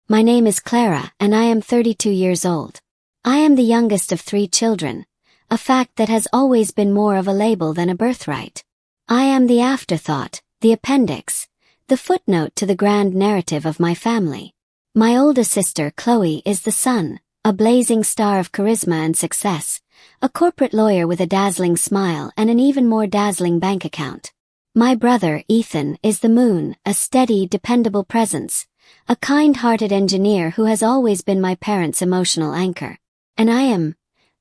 My name is Clara and I am 32 years old. I am the youngest of 3 children, a fact that has always been more of a label than a birthright. I am the afterthought, the appendix, the footnote to the grand narrative of my family. My older sister, Chloe, is the sun, a blazing star of charisma and success, a corporate lawyer with a dazzling smile and an even more dazzling bank account. My brother, Ethan, is the moon, a steady, dependable presence, a kind-hearted engineer who has always been my parents' emotional anchor. And I am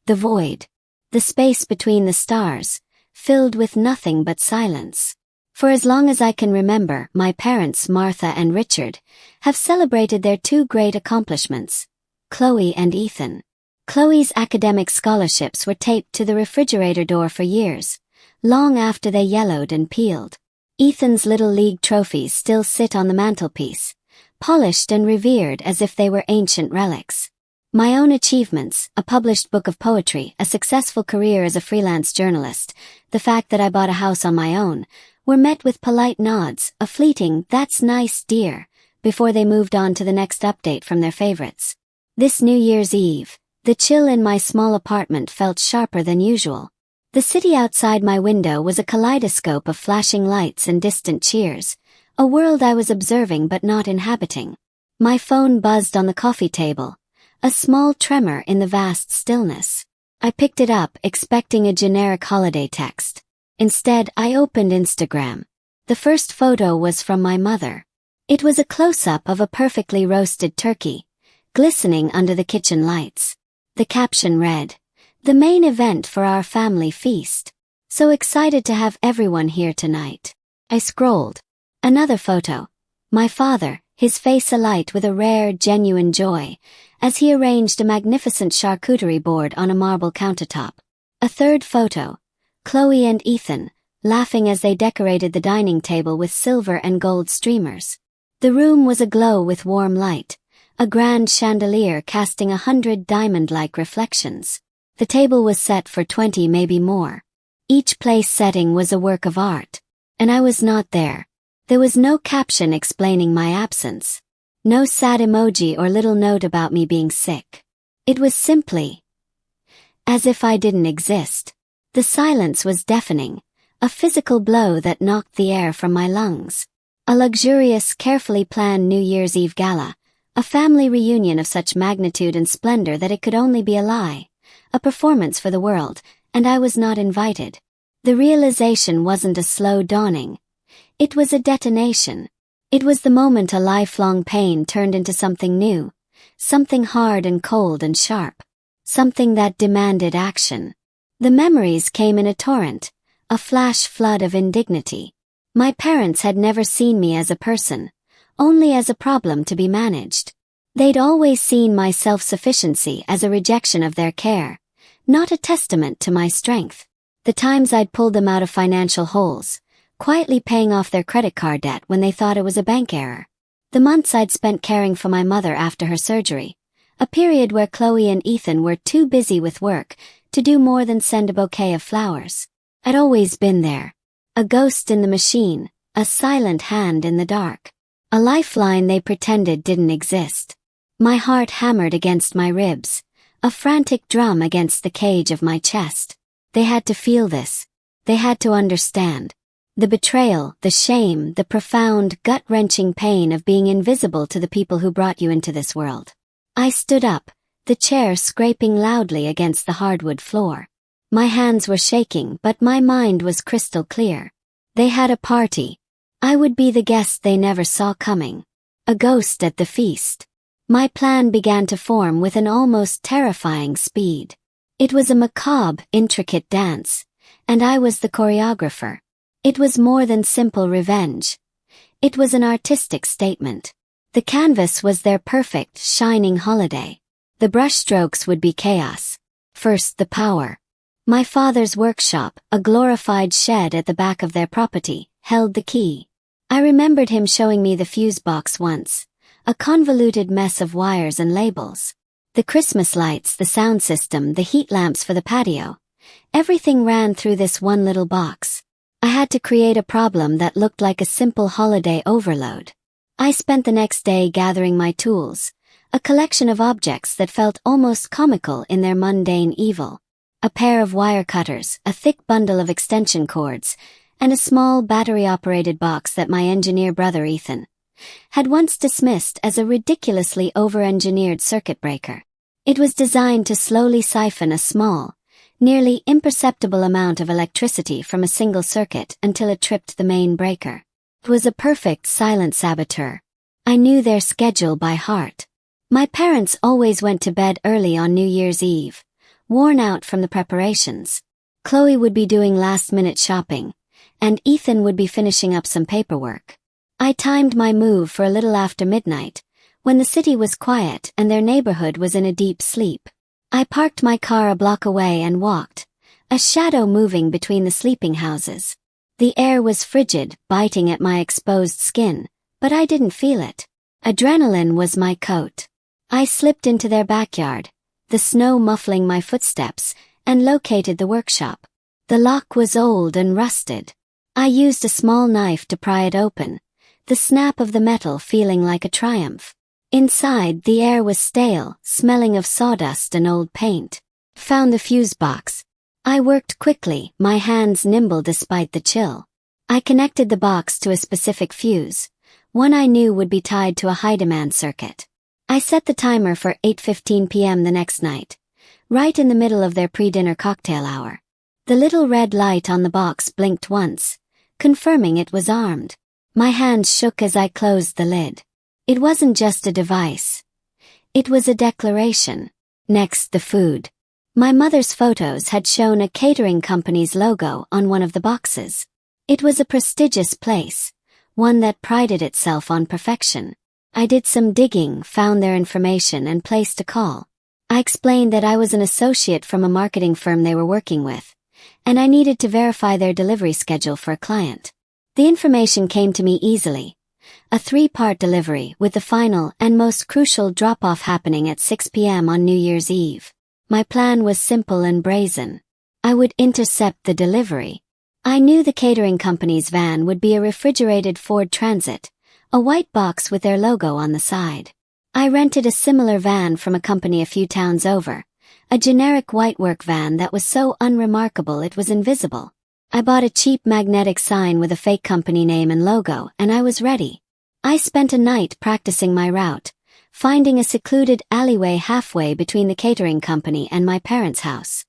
the void, the space between the stars, filled with nothing but silence. For as long as I can remember, my parents, Martha and Richard, have celebrated their 2 great accomplishments, Chloe and Ethan. Chloe's academic scholarships were taped to the refrigerator door for years, long after they yellowed and peeled. Ethan's Little League trophies still sit on the mantelpiece, polished and revered as if they were ancient relics. My own achievements, a published book of poetry, a successful career as a freelance journalist, the fact that I bought a house on my own, were met with polite nods, a fleeting, "That's nice, dear," before they moved on to the next update from their favorites. This New Year's Eve, the chill in my small apartment felt sharper than usual. The city outside my window was a kaleidoscope of flashing lights and distant cheers, a world I was observing but not inhabiting. My phone buzzed on the coffee table, a small tremor in the vast stillness. I picked it up, expecting a generic holiday text. Instead, I opened Instagram. The first photo was from my mother. It was a close-up of a perfectly roasted turkey, glistening under the kitchen lights. The caption read, "The main event for our family feast. So excited to have everyone here tonight." I scrolled. Another photo. My father, his face alight with a rare, genuine joy, as he arranged a magnificent charcuterie board on a marble countertop. A third photo. Chloe and Ethan, laughing as they decorated the dining table with silver and gold streamers. The room was aglow with warm light, a grand chandelier casting 100 diamond-like reflections. The table was set for 20, maybe more. Each place setting was a work of art. And I was not there. There was no caption explaining my absence. No sad emoji or little note about me being sick. It was simply as if I didn't exist. The silence was deafening, a physical blow that knocked the air from my lungs. A luxurious, carefully planned New Year's Eve gala, a family reunion of such magnitude and splendor that it could only be a lie, a performance for the world, and I was not invited. The realization wasn't a slow dawning. It was a detonation. It was the moment a lifelong pain turned into something new, something hard and cold and sharp, something that demanded action. The memories came in a torrent, a flash flood of indignity. My parents had never seen me as a person, only as a problem to be managed. They'd always seen my self-sufficiency as a rejection of their care, not a testament to my strength. The times I'd pulled them out of financial holes, quietly paying off their credit card debt when they thought it was a bank error. The months I'd spent caring for my mother after her surgery, a period where Chloe and Ethan were too busy with work to do more than send a bouquet of flowers. I'd always been there. A ghost in the machine, a silent hand in the dark. A lifeline they pretended didn't exist. My heart hammered against my ribs, a frantic drum against the cage of my chest. They had to feel this. They had to understand. The betrayal, the shame, the profound, gut-wrenching pain of being invisible to the people who brought you into this world. I stood up, the chair scraping loudly against the hardwood floor. My hands were shaking, but my mind was crystal clear. They had a party. I would be the guest they never saw coming. A ghost at the feast. My plan began to form with an almost terrifying speed. It was a macabre, intricate dance, and I was the choreographer. It was more than simple revenge. It was an artistic statement. The canvas was their perfect, shining holiday. The brushstrokes would be chaos. First the power. My father's workshop, a glorified shed at the back of their property, held the key. I remembered him showing me the fuse box once, a convoluted mess of wires and labels. The Christmas lights, the sound system, the heat lamps for the patio. Everything ran through this one little box. I had to create a problem that looked like a simple holiday overload. I spent the next day gathering my tools, a collection of objects that felt almost comical in their mundane evil. A pair of wire cutters, a thick bundle of extension cords, and a small battery-operated box that my engineer brother Ethan had once dismissed as a ridiculously over-engineered circuit breaker. It was designed to slowly siphon a small, nearly imperceptible amount of electricity from a single circuit until it tripped the main breaker. It was a perfect silent saboteur. I knew their schedule by heart. My parents always went to bed early on New Year's Eve, worn out from the preparations. Chloe would be doing last-minute shopping, and Ethan would be finishing up some paperwork. I timed my move for a little after midnight, when the city was quiet and their neighborhood was in a deep sleep. I parked my car a block away and walked, a shadow moving between the sleeping houses. The air was frigid, biting at my exposed skin, but I didn't feel it. Adrenaline was my coat. I slipped into their backyard, the snow muffling my footsteps, and located the workshop. The lock was old and rusted. I used a small knife to pry it open, the snap of the metal feeling like a triumph. Inside, the air was stale, smelling of sawdust and old paint. Found the fuse box. I worked quickly, my hands nimble despite the chill. I connected the box to a specific fuse, one I knew would be tied to a high-demand circuit. I set the timer for 8:15 p.m. the next night, right in the middle of their pre-dinner cocktail hour. The little red light on the box blinked once, confirming it was armed. My hands shook as I closed the lid. It wasn't just a device. It was a declaration. Next, the food. My mother's photos had shown a catering company's logo on one of the boxes. It was a prestigious place, one that prided itself on perfection. I did some digging, found their information, and placed a call. I explained that I was an associate from a marketing firm they were working with, and I needed to verify their delivery schedule for a client. The information came to me easily. A 3-part delivery with the final and most crucial drop-off happening at 6 p.m. on New Year's Eve. My plan was simple and brazen. I would intercept the delivery. I knew the catering company's van would be a refrigerated Ford Transit, a white box with their logo on the side. I rented a similar van from a company a few towns over, a generic white work van that was so unremarkable it was invisible. I bought a cheap magnetic sign with a fake company name and logo, and I was ready. I spent a night practicing my route, finding a secluded alleyway halfway between the catering company and my parents' house.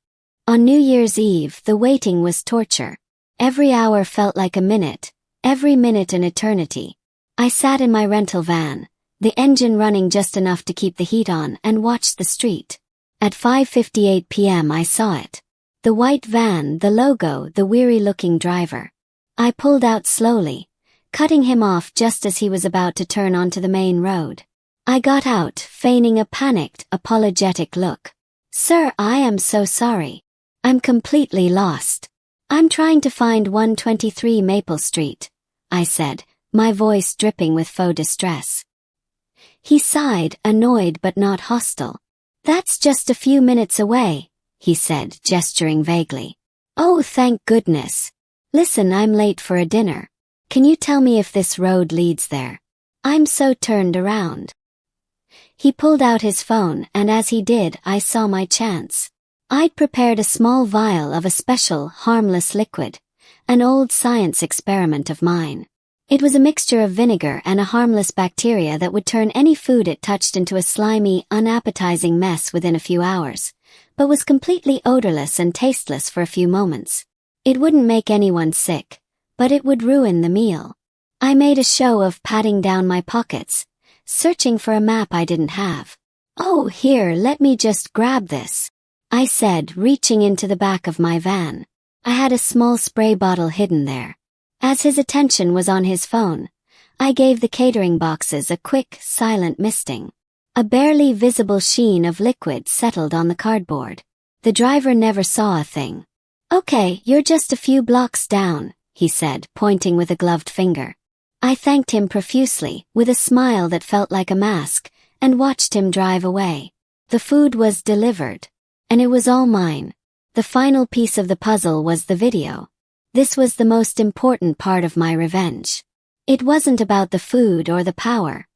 On New Year's Eve, the waiting was torture. Every hour felt like a minute, every minute an eternity. I sat in my rental van, the engine running just enough to keep the heat on, and watched the street. At 5:58 p.m. I saw it. The white van, the logo, the weary-looking driver. I pulled out slowly, cutting him off just as he was about to turn onto the main road. I got out, feigning a panicked, apologetic look. "Sir, I am so sorry. I'm completely lost. I'm trying to find 123 Maple Street," I said, my voice dripping with faux distress. He sighed, annoyed but not hostile. "That's just a few minutes away," he said, gesturing vaguely. "Oh, thank goodness. Listen, I'm late for a dinner. Can you tell me if this road leads there? I'm so turned around." He pulled out his phone, and as he did, I saw my chance. I'd prepared a small vial of a special, harmless liquid, an old science experiment of mine. It was a mixture of vinegar and a harmless bacteria that would turn any food it touched into a slimy, unappetizing mess within a few hours, but was completely odorless and tasteless for a few moments. It wouldn't make anyone sick, but it would ruin the meal. I made a show of patting down my pockets, searching for a map I didn't have. "Oh, here, let me just grab this," I said, reaching into the back of my van. I had a small spray bottle hidden there. As his attention was on his phone, I gave the catering boxes a quick, silent misting. A barely visible sheen of liquid settled on the cardboard. The driver never saw a thing. "Okay, you're just a few blocks down," he said, pointing with a gloved finger. I thanked him profusely, with a smile that felt like a mask, and watched him drive away. The food was delivered, and it was all mine. The final piece of the puzzle was the video. This was the most important part of my revenge. It wasn't about the food or the power.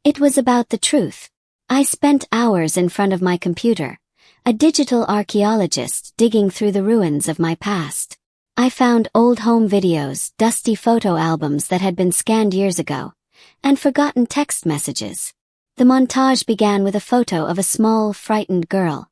It was about the truth. I spent hours in front of my computer, a digital archaeologist digging through the ruins of my past. I found old home videos, dusty photo albums that had been scanned years ago, and forgotten text messages. The montage began with a photo of a small, frightened girl,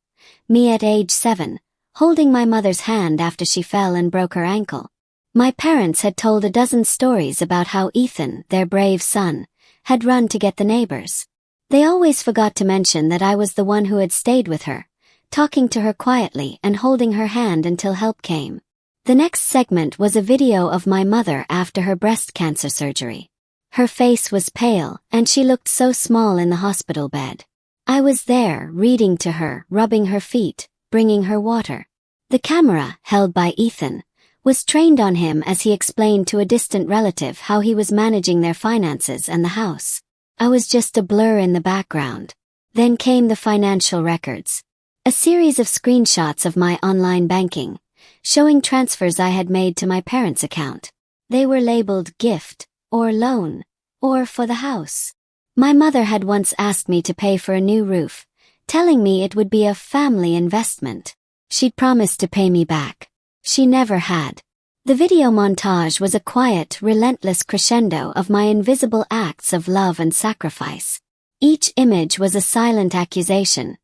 me at age 7, holding my mother's hand after she fell and broke her ankle. My parents had told a dozen stories about how Ethan, their brave son, had run to get the neighbors. They always forgot to mention that I was the one who had stayed with her, talking to her quietly and holding her hand until help came. The next segment was a video of my mother after her breast cancer surgery. Her face was pale, and she looked so small in the hospital bed. I was there, reading to her, rubbing her feet, bringing her water. The camera, held by Ethan, was trained on him as he explained to a distant relative how he was managing their finances and the house. I was just a blur in the background. Then came the financial records. A series of screenshots of my online banking, showing transfers I had made to my parents' account. They were labeled gift, or loan, or for the house. My mother had once asked me to pay for a new roof, telling me it would be a family investment. She'd promised to pay me back. She never had. The video montage was a quiet, relentless crescendo of my invisible acts of love and sacrifice. Each image was a silent accusation,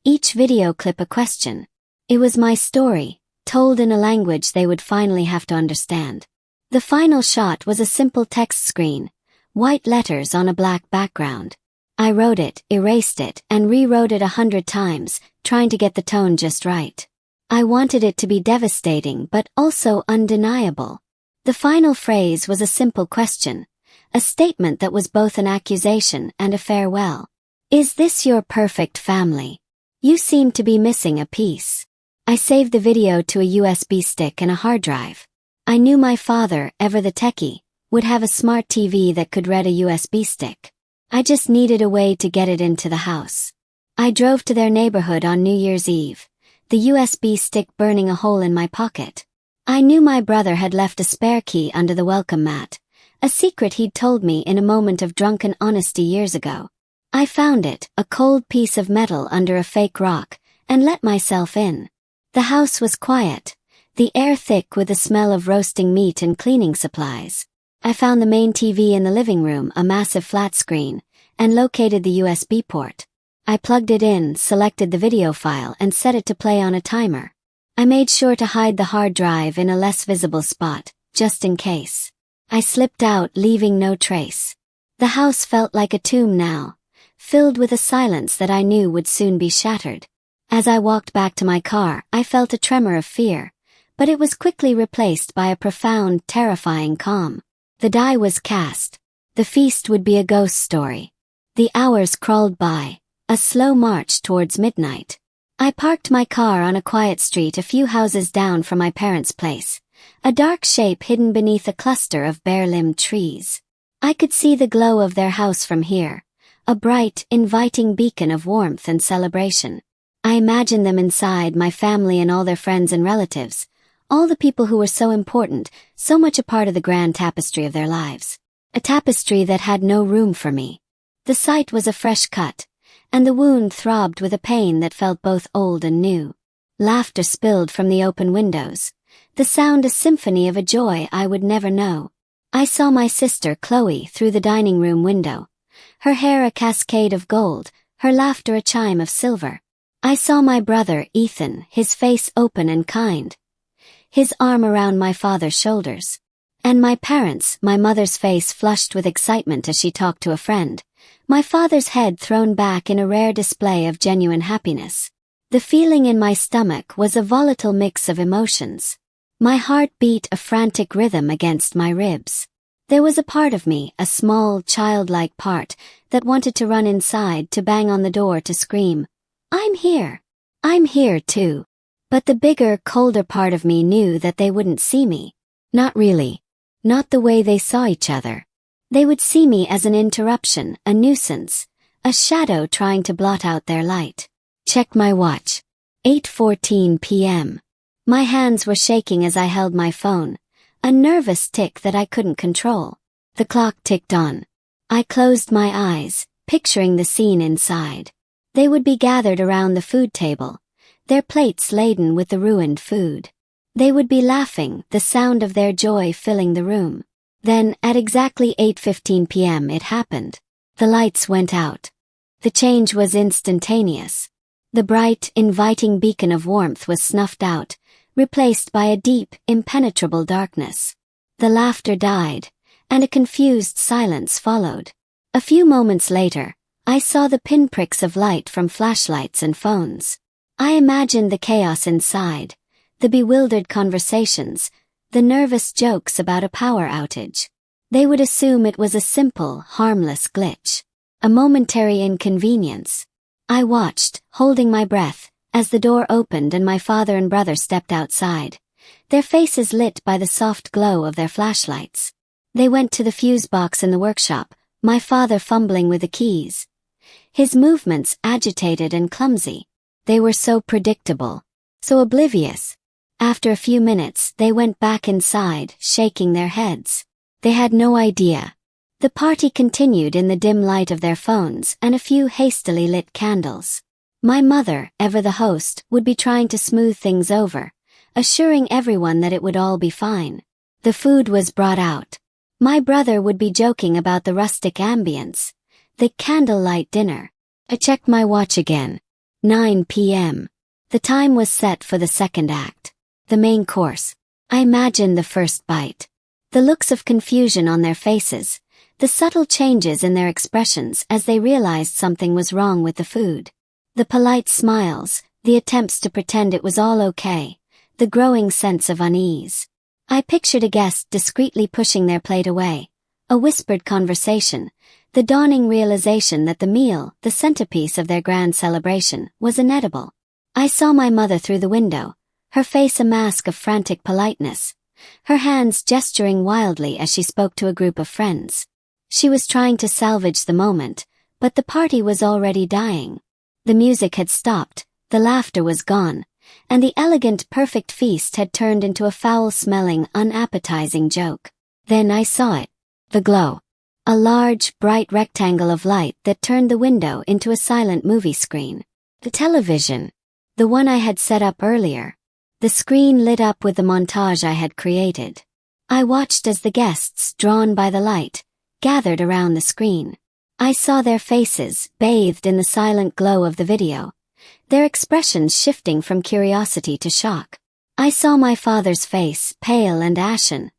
each video clip a question. It was my story, told in a language they would finally have to understand. The final shot was a simple text screen, white letters on a black background. I wrote it, erased it, and rewrote it 100 times, trying to get the tone just right. I wanted it to be devastating but also undeniable. The final phrase was a simple question, a statement that was both an accusation and a farewell. Is this your perfect family? You seem to be missing a piece. I saved the video to a USB stick and a hard drive. I knew my father, ever the techie, would have a smart TV that could read a USB stick. I just needed a way to get it into the house. I drove to their neighborhood on New Year's Eve, the USB stick burning a hole in my pocket. I knew my brother had left a spare key under the welcome mat, a secret he'd told me in a moment of drunken honesty years ago. I found it, a cold piece of metal under a fake rock, and let myself in. The house was quiet, the air thick with the smell of roasting meat and cleaning supplies. I found the main TV in the living room, a massive flat screen, and located the USB port. I plugged it in, selected the video file, and set it to play on a timer. I made sure to hide the hard drive in a less visible spot, just in case. I slipped out, leaving no trace. The house felt like a tomb now, filled with a silence that I knew would soon be shattered. As I walked back to my car, I felt a tremor of fear, but it was quickly replaced by a profound, terrifying calm. The die was cast. The feast would be a ghost story. The hours crawled by, a slow march towards midnight. I parked my car on a quiet street a few houses down from my parents' place, a dark shape hidden beneath a cluster of bare-limbed trees. I could see the glow of their house from here, a bright, inviting beacon of warmth and celebration. I imagined them inside, my family and all their friends and relatives, all the people who were so important, so much a part of the grand tapestry of their lives. A tapestry that had no room for me. The site was a fresh cut, and the wound throbbed with a pain that felt both old and new. Laughter spilled from the open windows, the sound a symphony of a joy I would never know. I saw my sister Chloe through the dining room window, her hair a cascade of gold, her laughter a chime of silver. I saw my brother Ethan, his face open and kind, his arm around my father's shoulders. And my parents, my mother's face flushed with excitement as she talked to a friend, my father's head thrown back in a rare display of genuine happiness. The feeling in my stomach was a volatile mix of emotions. My heart beat a frantic rhythm against my ribs. There was a part of me, a small, childlike part, that wanted to run inside, to bang on the door, to scream, "I'm here! I'm here too!" But the bigger, colder part of me knew that they wouldn't see me. Not really. Not the way they saw each other. They would see me as an interruption, a nuisance, a shadow trying to blot out their light. Check my watch. 8:14 p.m. My hands were shaking as I held my phone, a nervous tick that I couldn't control. The clock ticked on. I closed my eyes, picturing the scene inside. They would be gathered around the food table, their plates laden with the ruined food. They would be laughing, the sound of their joy filling the room. Then, at exactly 8:15 p.m. it happened. The lights went out. The change was instantaneous. The bright, inviting beacon of warmth was snuffed out, replaced by a deep, impenetrable darkness. The laughter died, and a confused silence followed. A few moments later, I saw the pinpricks of light from flashlights and phones. I imagined the chaos inside, the bewildered conversations, the nervous jokes about a power outage. They would assume it was a simple, harmless glitch, a momentary inconvenience. I watched, holding my breath, as the door opened and my father and brother stepped outside, their faces lit by the soft glow of their flashlights. They went to the fuse box in the workshop, my father fumbling with the keys, his movements agitated and clumsy. They were so predictable, so oblivious. After a few minutes, they went back inside, shaking their heads. They had no idea. The party continued in the dim light of their phones and a few hastily lit candles. My mother, ever the host, would be trying to smooth things over, assuring everyone that it would all be fine. The food was brought out. My brother would be joking about the rustic ambience, the candlelight dinner. I checked my watch again. 9 p.m. The time was set for the second act. The main course. I imagined the first bite. The looks of confusion on their faces, the subtle changes in their expressions as they realized something was wrong with the food. The polite smiles, the attempts to pretend it was all okay, the growing sense of unease. I pictured a guest discreetly pushing their plate away, a whispered conversation, the dawning realization that the meal, the centerpiece of their grand celebration, was inedible. I saw my mother through the window, her face a mask of frantic politeness, her hands gesturing wildly as she spoke to a group of friends. She was trying to salvage the moment, but the party was already dying. The music had stopped, the laughter was gone, and the elegant, perfect feast had turned into a foul-smelling, unappetizing joke. Then I saw it. The glow. A large, bright rectangle of light that turned the window into a silent movie screen. The television. The one I had set up earlier. The screen lit up with the montage I had created. I watched as the guests, drawn by the light, gathered around the screen. I saw their faces, bathed in the silent glow of the video, their expressions shifting from curiosity to shock. I saw my father's face, pale and ashen,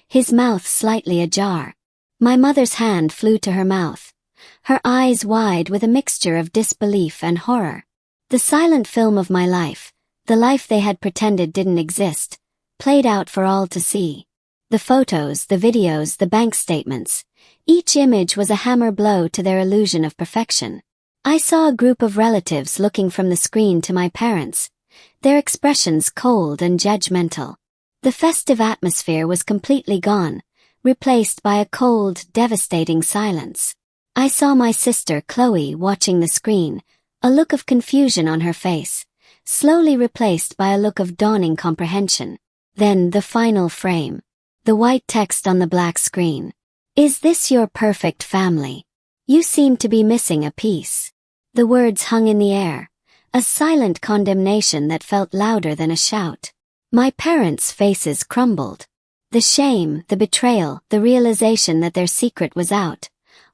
his mouth slightly ajar. My mother's hand flew to her mouth, her eyes wide with a mixture of disbelief and horror. The silent film of my life, the life they had pretended didn't exist, played out for all to see. The photos, the videos, the bank statements, each image was a hammer blow to their illusion of perfection. I saw a group of relatives looking from the screen to my parents, their expressions cold and judgmental. The festive atmosphere was completely gone, replaced by a cold, devastating silence. I saw my sister Chloe watching the screen, a look of confusion on her face, slowly replaced by a look of dawning comprehension. Then the final frame. The white text on the black screen. Is this your perfect family? You seem to be missing a piece. The words hung in the air, a silent condemnation that felt louder than a shout. My parents' faces crumbled. The shame, the betrayal, the realization that their secret was out,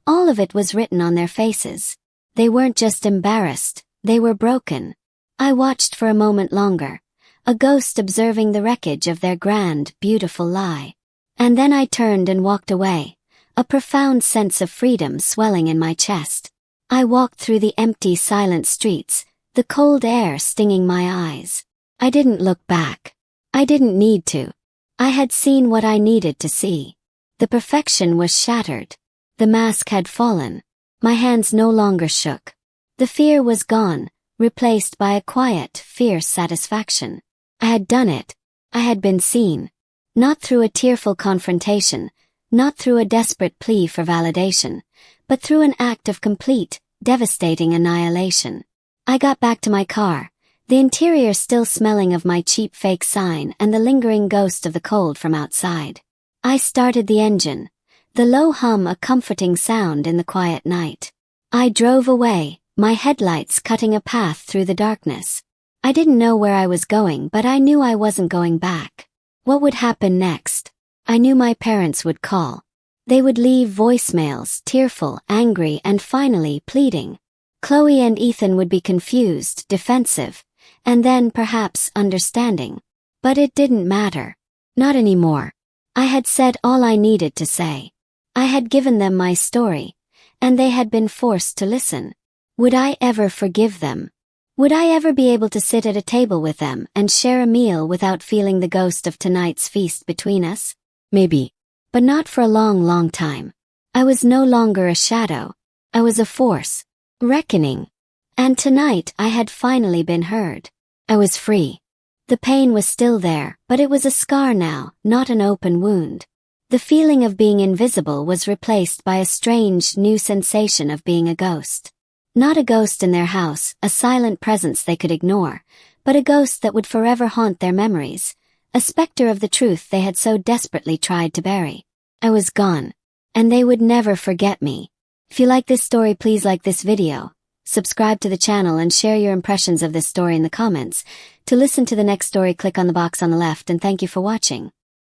all of it was written on their faces. They weren't just embarrassed, they were broken. I watched for a moment longer, a ghost observing the wreckage of their grand, beautiful lie. And then I turned and walked away, a profound sense of freedom swelling in my chest. I walked through the empty, silent streets, the cold air stinging my eyes. I didn't look back. I didn't need to. I had seen what I needed to see. The perfection was shattered. The mask had fallen. My hands no longer shook. The fear was gone, replaced by a quiet, fierce satisfaction. I had done it. I had been seen. Not through a tearful confrontation, not through a desperate plea for validation, but through an act of complete, devastating annihilation. I got back to my car, the interior still smelling of my cheap fake sign and the lingering ghost of the cold from outside. I started the engine, The low hum a comforting sound in the quiet night. I drove away, my headlights cutting a path through the darkness. I didn't know where I was going, but I knew I wasn't going back. What would happen next? I knew my parents would call. They would leave voicemails, tearful, angry, and finally pleading. Chloe and Ethan would be confused, defensive, and then perhaps understanding. But it didn't matter. Not anymore. I had said all I needed to say. I had given them my story, and they had been forced to listen. Would I ever forgive them? Would I ever be able to sit at a table with them and share a meal without feeling the ghost of tonight's feast between us? Maybe. But not for a long, long time. I was no longer a shadow. I was a force. Reckoning. And tonight I had finally been heard. I was free. The pain was still there, but it was a scar now, not an open wound. The feeling of being invisible was replaced by a strange, new sensation of being a ghost. Not a ghost in their house, a silent presence they could ignore, but a ghost that would forever haunt their memories, a specter of the truth they had so desperately tried to bury. I was gone, and they would never forget me. If you like this story, please like this video, subscribe to the channel, and share your impressions of this story in the comments. To listen to the next story, click on the box on the left, and thank you for watching.